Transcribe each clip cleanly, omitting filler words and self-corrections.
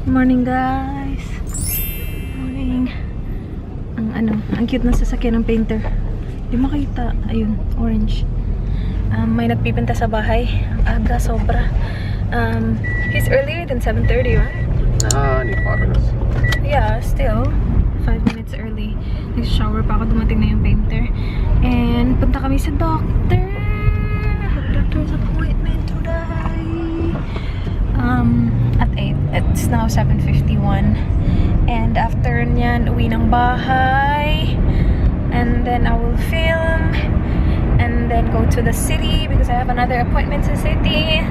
Morning guys. Morning. Ang cute na sasakyan ng painter. Di makita. Ayun, orange. May nagpipinta sa bahay. Ang aga, sobra. He's earlier than 7:30, right? Need 5 minutes. Yeah, still 5 minutes early. Nag-shower pa ako, dumating na yung painter. And punta kami sa doctor. Have doctor's appointment today. At 8. It's now 7:51. And after nyan, uwi ng bahay. And then I will film. And then go to the city because I have another appointment in the city.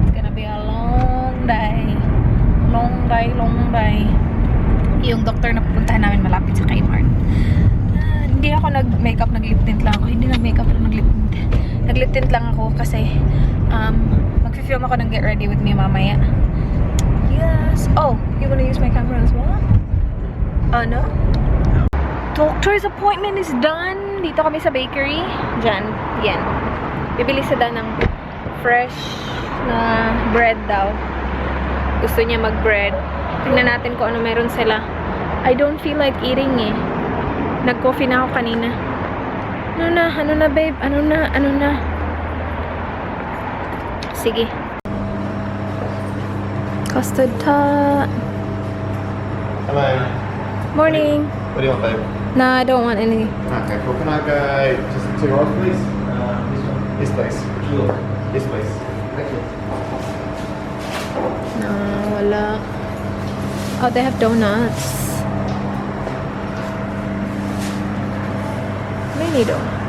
It's gonna be a long day. Long day. Yung doctor na pupuntahan namin malapit sa Kmart. Hindi ako nag-makeup, nag-lip tint lang ako. Hindi nag-makeup, pero nag-lip tint. Nag-lip tint lang ako kasi mag-film ako ng Get Ready With Me mamaya. Yes. Oh, you wanna use my camera as well? Oh, no? Doctor's appointment is done. Dito kami sa bakery. Diyan. Yan. Bibili sila ng fresh na bread daw. Gusto niya mag-bread. Tingnan natin kung ano meron sila. I don't feel like eating eh. Nag-coffee na ako kanina. Ano na babe? Ano na? Sige. Custard tot. Hello. Morning. What do you want, babe? No, I don't want any. Okay, cool. Can I go just 2 rolls, please? This place. This place. Thank you. No, wala. Oh, they have donuts. Mini donut.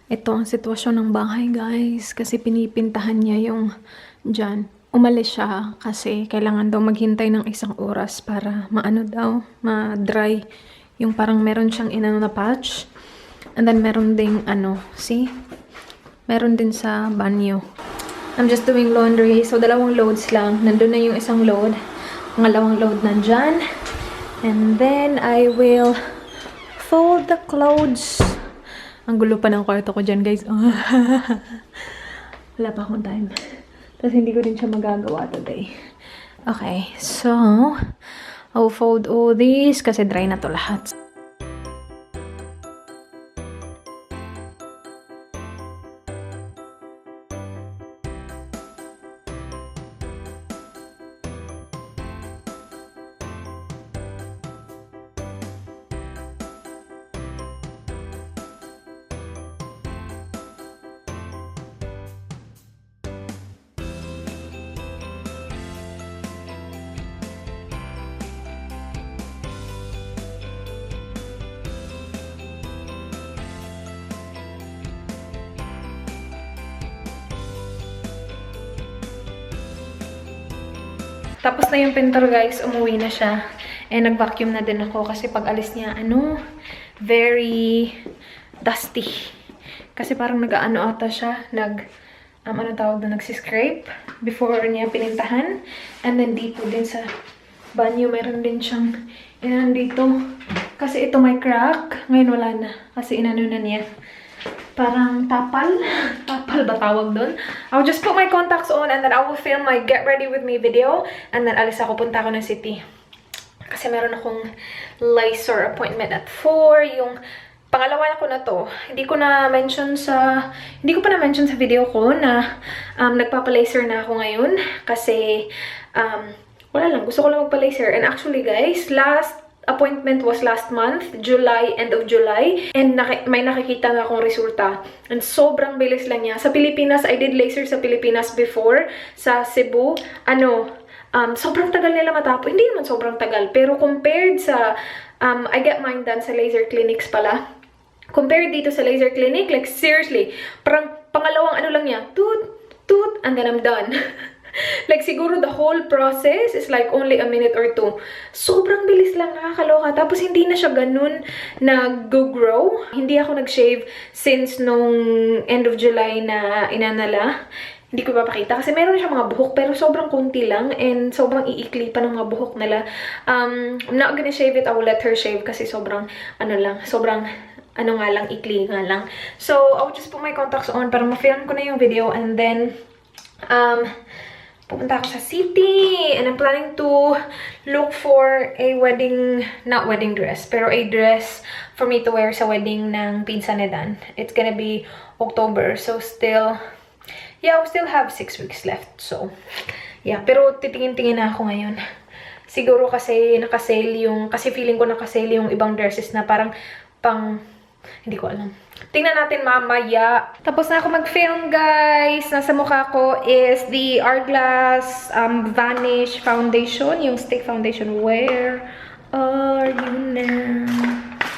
Ito ang sitwasyon ng bahay, guys. Kasi pinipintahan niya yung dyan. Umalis siya kasi kailangan daw maghintay ng 1 oras para maano daw, ma-dry. Yung parang meron siyang inano na patch. And then meron ding see? Meron din sa banyo. I'm just doing laundry. So, 2 loads lang. Nandun na yung 1 load. Pangalawang load nandyan. And then, I will fold the clothes. Ang gulo pa ng kwarto ko dyan, guys. Wala pa akong time. Tapos, hindi ko din siya magagawa today. Okay. So, I'll fold all these kasi dry na to lahat. Tapos na yung pintor, guys. Umuwi na siya. And nag-vacuum na din ako kasi pag alis niya, very dusty. Kasi parang nag-ano ata siya. Ano tawag doon? Nagsiscrape before niya pinintahan. And then dito din sa banyo, meron din siyang dito. Kasi ito may crack. Ngayon wala na. Kasi inano na niya. Parang tapal. Tapal ba tawag doon? I'll just put my contacts on and then I will film my Get Ready With Me video. And then alis ako, punta ako ng city. Kasi meron akong laser appointment at 4. Yung pangalawa ko na to. Hindi ko pa na-mention sa video ko na nagpapa-laser na ako ngayon. Kasi wala lang. Gusto ko lang magpa-laser. And actually guys, last appointment was last month, July, end of July. And may nakikita na akong resulta. And sobrang bilis lang niya. Sa Pilipinas, I did laser sa Pilipinas before. Sa Cebu, sobrang tagal nila matapos. Hindi naman sobrang tagal. Pero compared sa, I get mine done sa laser clinics pala. Compared dito sa laser clinic, like seriously, parang pangalawang lang niya, toot, and then I'm done. Like, siguro the whole process is like only a minute or 2. Sobrang bilis lang, nakakaloka. Tapos, hindi na siya ganun nag-grow. Hindi ako nag-shave since nung end of July na inanala. Hindi ko papakita. Kasi meron siya mga buhok, pero sobrang konti lang. And sobrang iikli pa ng mga buhok nila. I'm not gonna shave it. I will let her shave kasi sobrang, ikli nga lang. So, I will just put my contacts on para ma-film ko na yung video. And then, pupunta ako sa city. And I'm planning to look for a wedding, not wedding dress, pero a dress for me to wear sa wedding ng pinsan ni Dan. It's gonna be October. So still, yeah, we still have 6 weeks left. So, yeah. Pero titingin-tingin na ako ngayon. Siguro kasi nakasale yung, kasi feeling ko nakasale yung ibang dresses na parang pang, hindi ko alam. Tingnan natin mamaya. Tapos na ako mag-film, guys. Nasa mukha ko is the Hourglass Vanish Foundation. Yung stick foundation. Where are you now?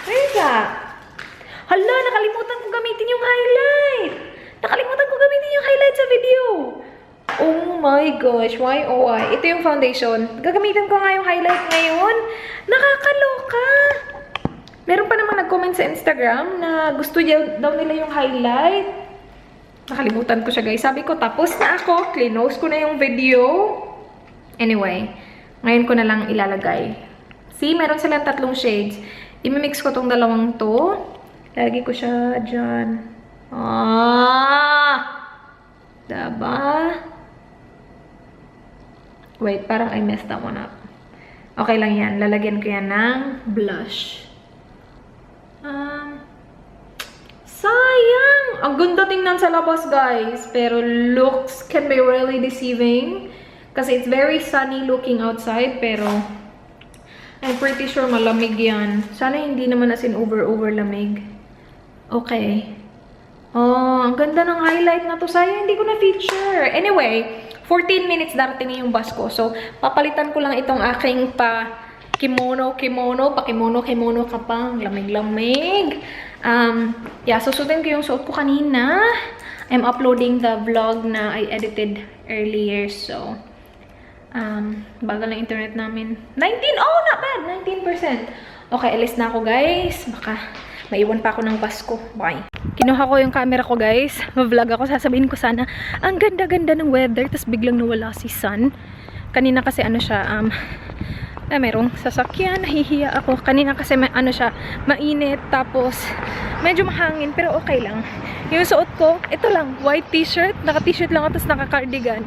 Where is that? Hala, nakalimutan ko gamitin yung highlight. Nakalimutan ko gamitin yung highlight sa video. Oh my gosh. Why, oh why? Ito yung foundation. Gagamitin ko nga yung highlight ngayon. Nakakaloka. Meron pa naman nag-comment sa Instagram na gusto daw nila yung highlight. Nakalimutan ko siya, guys. Sabi ko, tapos na ako. Close ko na yung video. Anyway, ngayon ko na lang ilalagay. See, meron silang 3 shades. Imimix ko tong dalawang to. Lagi ko siya dyan. Diba? Wait, parang I messed that one up. Okay lang yan. Lalagyan ko yan ng blush. Sayang! Ang ganda tingnan sa labas, guys. Pero looks can be really deceiving. Kasi it's very sunny looking outside. Pero I'm pretty sure malamig yan. Sana hindi naman as in over lamig. Okay. Oh, ang ganda ng highlight na to. Sayang, hindi ko na-feature. Anyway, 14 minutes darating na yung bus ko. So, papalitan ko lang itong aking kimono ka pa. Lamig-lamig. Yeah, susutin ko yung suot ko kanina. I'm uploading the vlog na I edited earlier. So, bagal ng internet namin. 19! Oh, not bad! 19%. Okay, alis na ako, guys. Baka maiwan pa ako ng bus ko. Bye. Kinuha ko yung camera ko, guys. Vlog ako. Sasabihin ko sana, ang ganda-ganda ng weather. Tapos biglang nawala si sun. Kanina kasi ano siya, merong sasakyan, nahihiya ako. Kanina kasi siya, mainit, tapos medyo mahangin, pero okay lang. Yung suot ko, ito lang, white t-shirt, naka-t-shirt lang tapos naka-cardigan.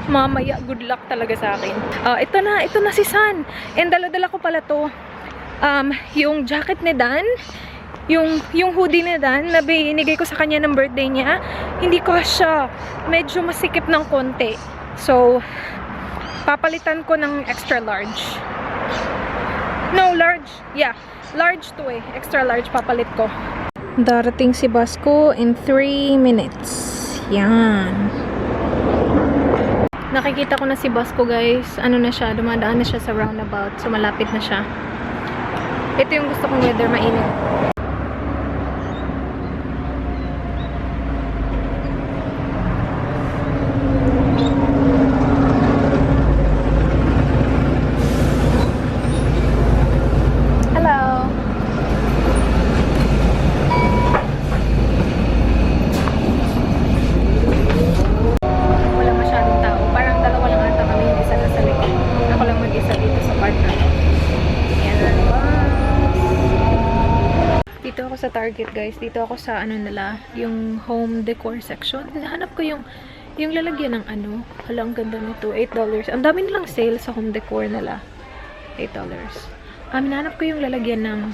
Mamaya, good luck talaga sa akin. Ito na si San. And dala-dala ko pala to. Yung jacket ni Dan, yung hoodie ni Dan, na binigay ko sa kanya ng birthday niya, hindi ko siya, medyo masikip ng konti. So, papalitan ko ng extra large. No, large. Yeah, large to eh. Extra large papalit ko. Darating si Basco in 3 minutes. Yan. Nakikita ko na si Basco, guys. Ano na siya, dumadaan na siya sa roundabout. So, malapit na siya. Ito yung gusto kong weather, mainit. Sa Target, guys. Dito ako sa nila, yung home decor section. Nahanap ko yung lalagyan ng hala, ang ganda nito. $8. Ang dami nilang sale sa home decor nila. $8. Nahanap ko yung lalagyan ng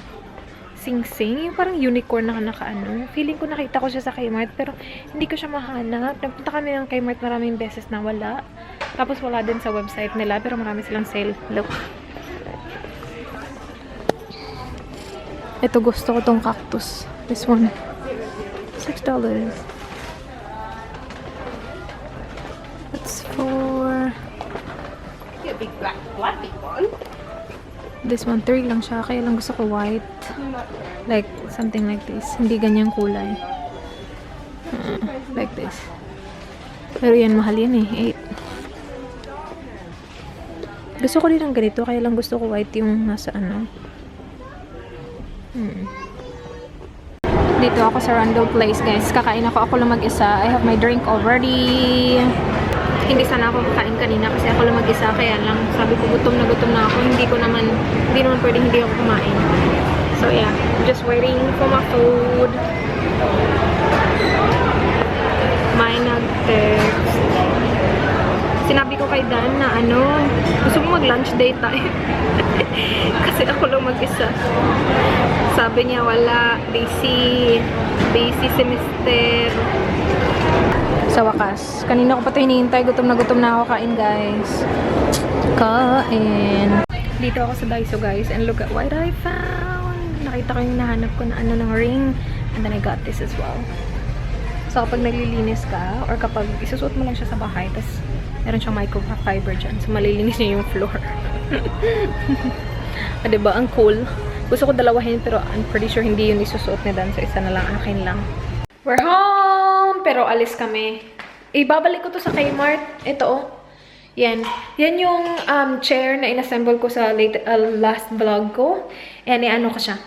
sing-sing. Yung parang unicorn na Feeling ko nakita ko siya sa Kmart, pero hindi ko siya mahanap. Nagpunta kami ng Kmart maraming beses na wala. Tapos wala din sa website nila, pero marami silang sale. Look. Ito, gusto ko tong cactus. This one. $6. That's for... A big black one. This one, 3 lang siya. Kaya lang gusto ko white. Like, something like this. Hindi ganyang kulay. Like this. Pero yan, mahal yan eh. 8. Gusto ko din ng ganito. Kaya lang gusto ko white yung nasa Dito ako sa random place, guys. Kakain ako lang mag-isa. I have my drink already. Hindi sana ako kakain kanina kasi ako lang mag-isa. Kaya lang, sabi ko gutom na ako. Hindi naman pwedeng hindi ako kumain. So yeah, I'm just waiting for my food. May nag-text. Sinabi ko kay Dan na ano, gusto mo mag-lunch date tayo. Kasi ako lang mag-isa. Sabi niya, wala. Busy semester. Sa wakas. Kanina ko pa ito hinihintay. Gutom na ako. Kain, guys. Kain. Dito ako sa Daiso, guys. And look at what I found. Nakita ko yung nahanap ko na ano ng ring. And then I got this as well. So, kapag naglilinis ka, or kapag isusuot mo lang siya sa bahay, tapos meron siyang microfiber dyan. So, malilinis niya yung floor. Diba? Ang cool. Gusto ko dalawahin, pero I'm pretty sure hindi yun isusuot ni Dan. So, isa na lang. Akin lang. We're home! Pero alis kami. Ibabalik ko to sa Kmart. Ito, oh. Yan. Yan yung chair na inassemble ko sa last vlog ko. And ano ko siya.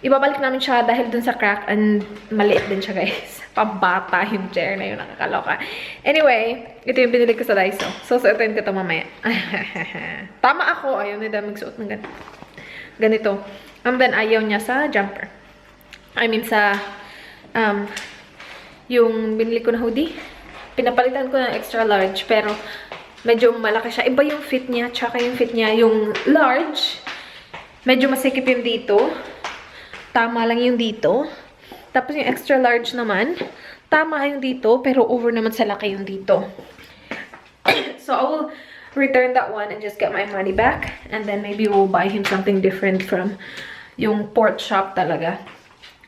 Ibabalik namin siya dahil dun sa crack and maliit din siya, guys. Pambata yung chair na yun. Nakakaloka. Anyway, ito yung binili ko sa Daiso. So, suotin ko ito mamaya. Tama ako. Ayaw nila magsuot ng ganito. And then, ayaw niya sa jumper. I mean, sa yung binili ko na hoodie. Pinapalitan ko ng extra large. Pero, medyo malaki siya. Iba yung fit niya. Tsaka yung fit niya. Yung large, medyo masikip yung dito. Tama lang yung dito. Tapos yung extra large naman, tama yung dito, pero over naman sa laki yung dito. So, I will return that one and just get my money back. And then maybe we'll buy him something different from yung Port shop talaga.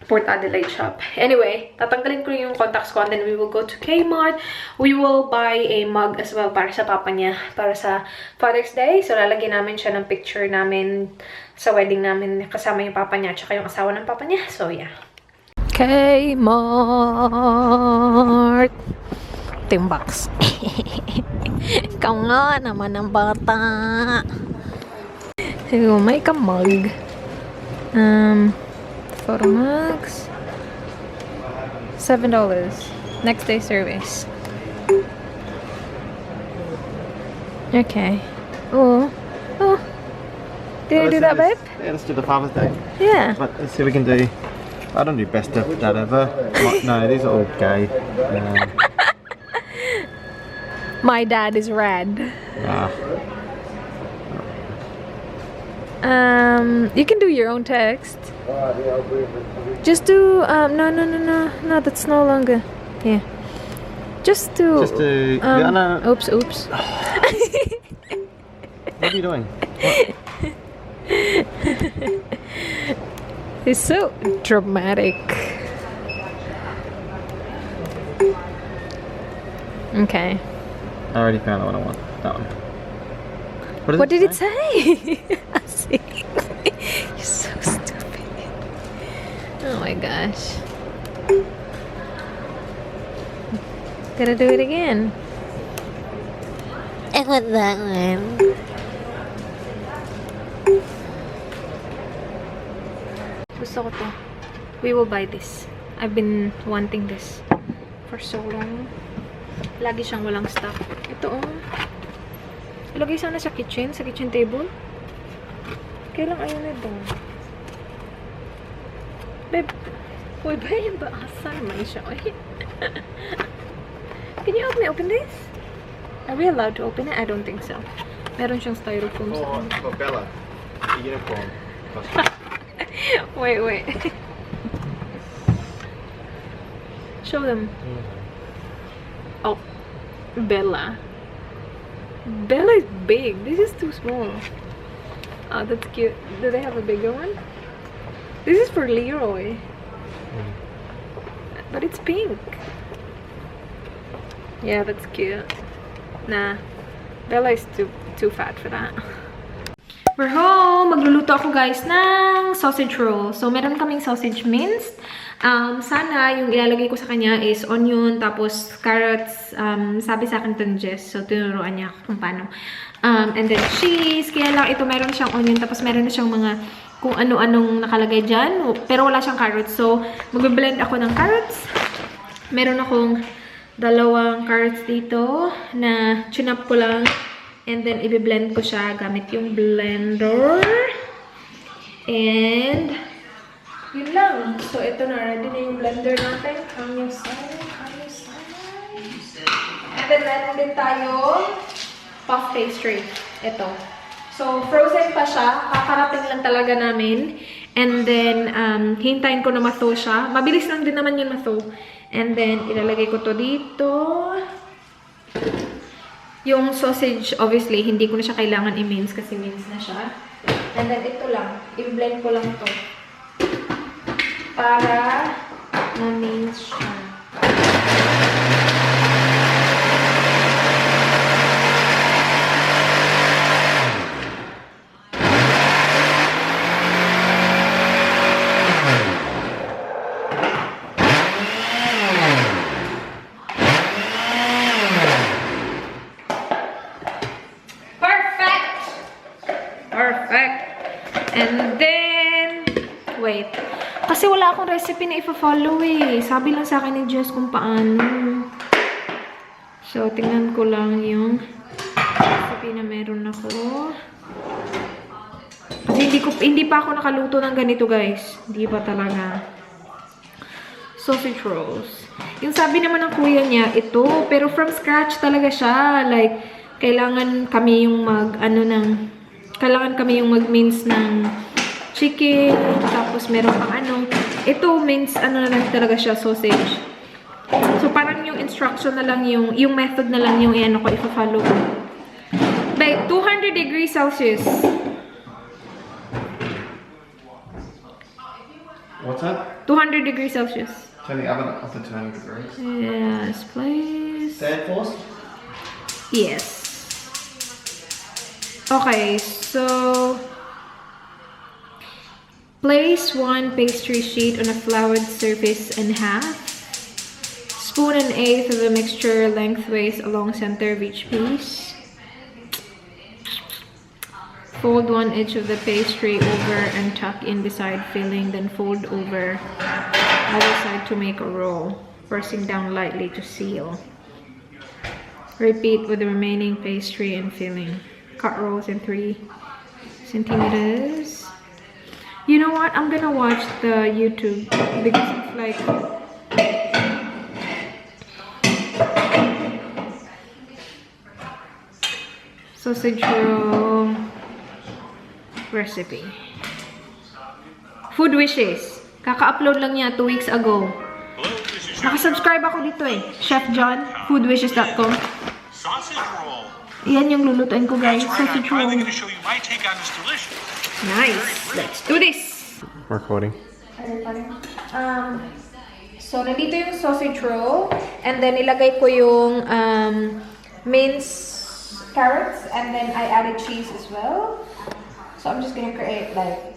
Port Adelaide shop. Anyway, tatanggalin ko yung contacts ko and then we will go to Kmart. We will buy a mug as well para sa papa niya, para sa Father's Day. So, lalagyan namin siya ng picture namin sa wedding namin kasama yung papa niya at yung asawa ng papa niya. So, yeah. Kmart. Ito yung box. Ikaw nga naman ang bata. So, may kamag. Photo mugs. $7. Next day service. Okay. Oh. Oh. Did I do that, babe? Yeah, let's do the Father's Day. Yeah. But let's see if we can do. I don't do best of dad ever. No, these are all gay. My dad is rad. Ah. You can do your own text. Just do no, that's no longer. Yeah. Just do oops. What are you doing? What? It's so dramatic. Okay. I already found the one I want. That one. What did it say? I see. You're so stupid. Oh my gosh. Gotta do it again. I want that one. Gusto ko to. We will buy this. I've been wanting this for so long. Lagi siyang walang stock. Ito oh. Ilagay sana sa kitchen table. Kailang ayaw nito. Babe, uy ba yung baasan? May siya. Can you help me open this? Are we allowed to open it? I don't think so. Meron siyang styrofoam sa kanya. For Bella, the uniform. Wait. Show them. Oh, Bella. Bella is big. This is too small. Oh, that's cute. Do they have a bigger one? This is for Leroy. But it's pink. Yeah, that's cute. Nah, Bella is too fat for that. We're home! Magluluto ako guys ng sausage roll. So, meron kaming sausage minced. Sana yung ilalagay ko sa kanya is onion, tapos carrots. Sabi sa akin ito ni Jess. So, tinuruan niya kung paano. And then cheese. Kaya lang ito meron siyang onion, tapos meron na siyang mga kung ano-anong nakalagay dyan. Pero wala siyang carrots. So, mag-blend ako ng carrots. Meron akong 2 carrots dito na chinap ko lang. And then, i-blend ko siya gamit yung blender. And, yun lang. So, ito na. Ready na yung blender natin. And then, meron din tayo puff pastry. Ito. So, frozen pa siya. Kakarating lang talaga namin. And then, hintayin ko na mathaw siya. Mabilis lang din naman yung mathaw. And then, ilalagay ko to dito. Yung sausage, obviously, hindi ko na siya kailangan i-mince kasi mince na siya. And then, ito lang. I-blend ko lang to. Para ma-mince siya. And then, wait. Kasi wala akong recipe na ipa-follow eh. Sabi lang sa akin ni Jess kung paano. So, tingnan ko lang yung recipe na meron ako. Kasi hindi pa ako nakaluto ng ganito, guys. Hindi pa talaga. Sausage rolls. Yung sabi naman ng kuya niya, ito. Pero from scratch talaga siya. Like, kailangan kami yung mag-mince ng chicken, tapos meron pang ito, mince, na lang talaga siya, sausage. So, parang yung instruction na lang, yung method na lang yung ko, ipa-follow ko. Like, 200 degrees Celsius. What's that? 200 degrees Celsius. Turn the oven up to 200 degrees. Yes, please. Say it first. Yes. Okay, so place one pastry sheet on a floured surface in half. Spoon 1/8 of the mixture lengthways along center of each piece. Fold one edge of the pastry over and tuck in beside filling, then fold over other side to make a roll, pressing down lightly to seal. Repeat with the remaining pastry and filling. Cut rolls in 3 centimeters. You know what? I'm gonna watch the YouTube because it's like sausage roll recipe. Food wishes. Kaka-upload lang niya 2 weeks ago. Nakasubscribe ako dito eh. Chef John, foodwishes.com. Sausage roll. Yan yung lulutuin ko, guys. That's right. Sausage I'm finally roll. going to show you my take on this delicious. Nice. Let's do this. Recording. So, nandito yung sausage roll. And then, ilagay ko yung minced carrots. And then, I added cheese as well. So, I'm just gonna create, like,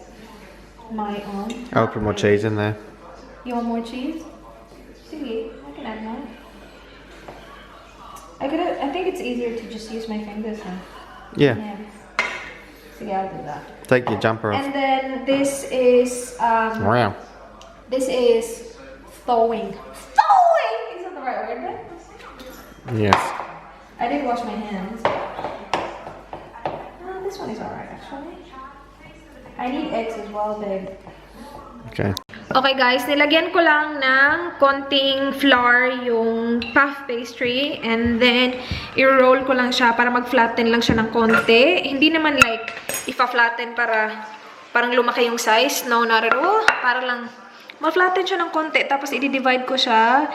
my own. I'll put more cheese in there. You want more cheese? Sige, I can add more. I think it's easier to just use my fingers, huh? Yeah. Sige, I'll do that. Take your jumper off. And then this is Wow. this is thawing. Thawing! Is that the right word? Yes. I didn't wash my hands. This one is alright actually. I need eggs as well, babe. Okay. Okay guys, nilagyan ko lang ng konting flour yung puff pastry and then i-roll ko lang siya para mag-flatten lang siya ng konti. Hindi naman like ipa-flatten para parang lumaki yung size. No, not at all. Para lang ma-flatten siya ng konti. Tapos i-divide ko siya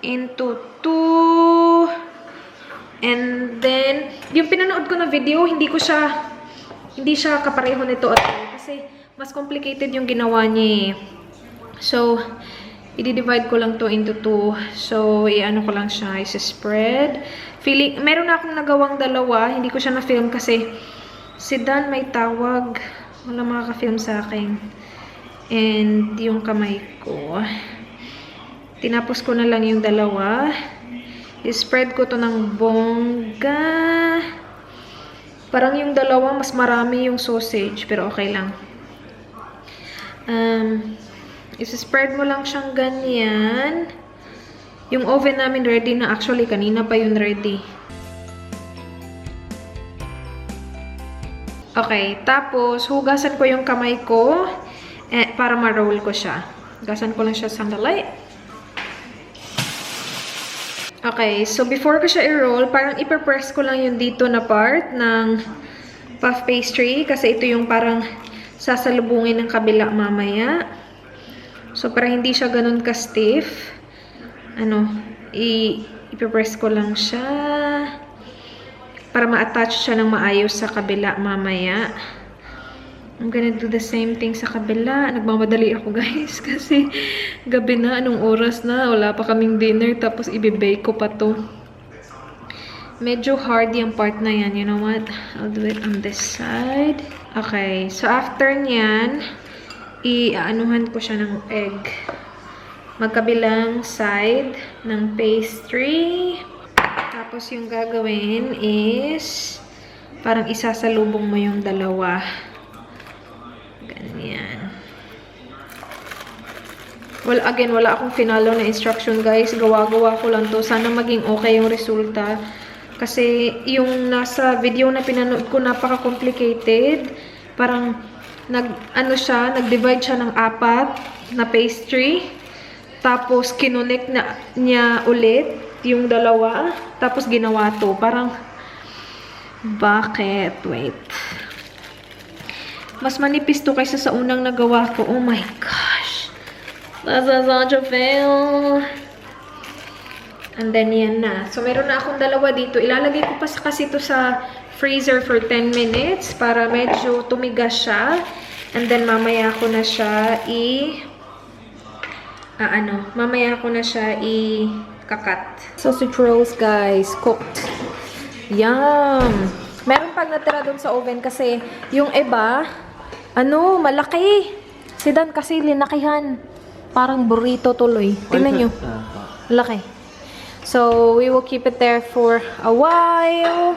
into 2. And then, yung pinanood ko na video, hindi siya kapareho nito at all. Kasi mas complicated yung ginawa niya eh. So, i-divide ko lang to into 2. So, i-ano ko lang siya, i-spread. Meron na akong nagawang dalawa. Hindi ko siya na-film kasi si Dan may tawag. Wala makaka-film sa akin. And yung kamay ko. Tinapos ko na lang yung dalawa. I-spread ko to ng bongga. Parang yung dalawa, mas marami yung sausage. Pero okay lang. I-spread mo lang siyang ganyan. Yung oven namin ready na. Actually, kanina pa yun ready. Okay, tapos hugasan ko yung kamay ko para ma-roll ko siya. Hugasan ko lang siya sandali. Okay, so before ko siya i-roll, parang ipapress ko lang yung dito na part ng puff pastry. Kasi ito yung parang sasalubungin ng kabila mamaya. So, para hindi siya ganun ka-stiff, ipapress ko lang siya para ma-attach siya ng maayos sa kabila mamaya. I'm gonna do the same thing sa kabila. Nagmamadali ako, guys, kasi gabi na, anong oras na, wala pa kaming dinner, tapos i-bake ko pa to. Medyo hard yung part na yan. You know what? I'll do it on this side. Okay, so after nyan, i-aanuhan ko siya ng egg. Magkabilang side ng pastry. Tapos yung gagawin is parang isasalubong mo yung dalawa. Ganyan. Well, again, wala akong finalo na instruction, guys. Gawa-gawa ko lang to. Sana maging okay yung resulta. Kasi yung nasa video na pinanood ko, napaka-complicated. Parang nag-divide siya ng 4 na pastry. Tapos, kinunik niya ulit yung dalawa. Tapos, ginawa to. Parang, bakit? Wait. Mas manipis to kaysa sa unang nagawa ko. Oh my gosh. That's such a fail. And then, yan na. So, meron na akong dalawa dito. Ilalagay ko pa kasi to sa freezer for 10 minutes para medyo tumigas siya. And then, mamaya ko na siya kakat. Sausage rolls, guys. Cooked. Yum! Meron pag natira dun sa oven kasi yung iba, malaki. Si Dan kasi linakihan. Parang burrito tuloy. Tingnan nyo. Laki. So, we will keep it there for a while.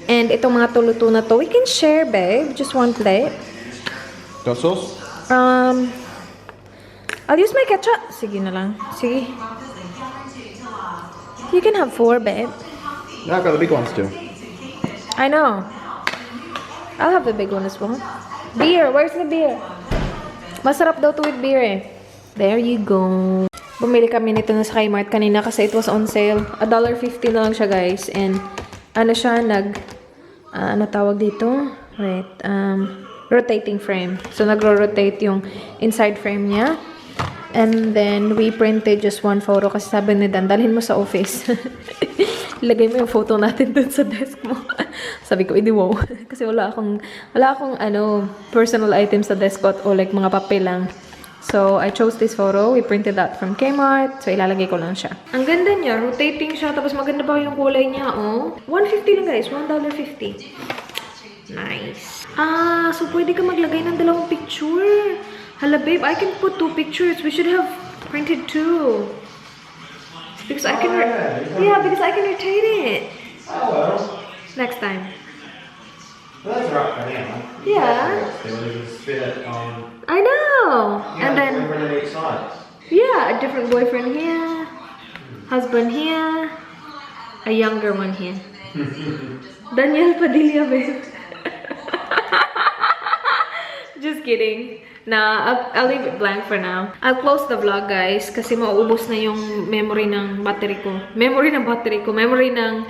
And itong mga tuluto na to, we can share, babe. Just one plate. Got sauce? I'll use my ketchup. Sige na lang. Sige. You can have 4, babe. No, I've got the big ones too. I know. I'll have the big one as well. Beer. Where's the beer? Masarap daw to with beer eh. There you go. Bumili kami nito na sa Kmart kanina kasi it was on sale. $1.50 na lang siya, guys. And siya ano tawag dito? Wait. Rotating frame. So, nagro-rotate yung inside frame niya. And then, we printed just one photo kasi sabi ni Dan, dalhin mo sa office. Ilagay mo yung photo natin dun sa desk mo. Sabi ko, wow. Kasi wala akong personal items sa desk ko o like mga papel lang. So, I chose this photo. We printed that from Kmart. So, ilalagay ko lang siya. Ang ganda niya. Rotating siya. Tapos maganda pa yung kulay niya, oh. $1.50 lang, guys. $1.50. Nice. So pwede ka maglagay ng 2 picture. Hala, babe, I can put 2 pictures. We should have printed 2. Because I can, because I can rotate it. Oh, well. Next time. Well, that's right for now. Yeah. Then we can spin it on. I know. And then, different on each side. yeah, a different boyfriend here, husband here, a younger one here. Daniel Padilla, babe. Just kidding. Nah, I'll leave it blank for now. I'll close the vlog, guys, kasi mauubos na yung memory ng battery ko. Memory ng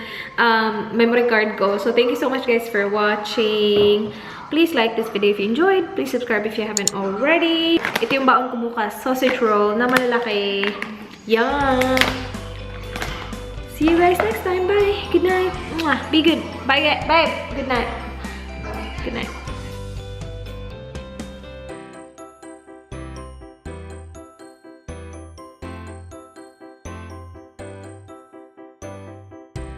memory card ko. So, thank you so much, guys, for watching. Please like this video if you enjoyed. Please subscribe if you haven't already. Ito yung baon ko bukas. Sausage roll na malalaki. Yum! See you guys next time. Bye! Good night! Mwah. Be good! Bye, guys! Bye! Good night! Good night.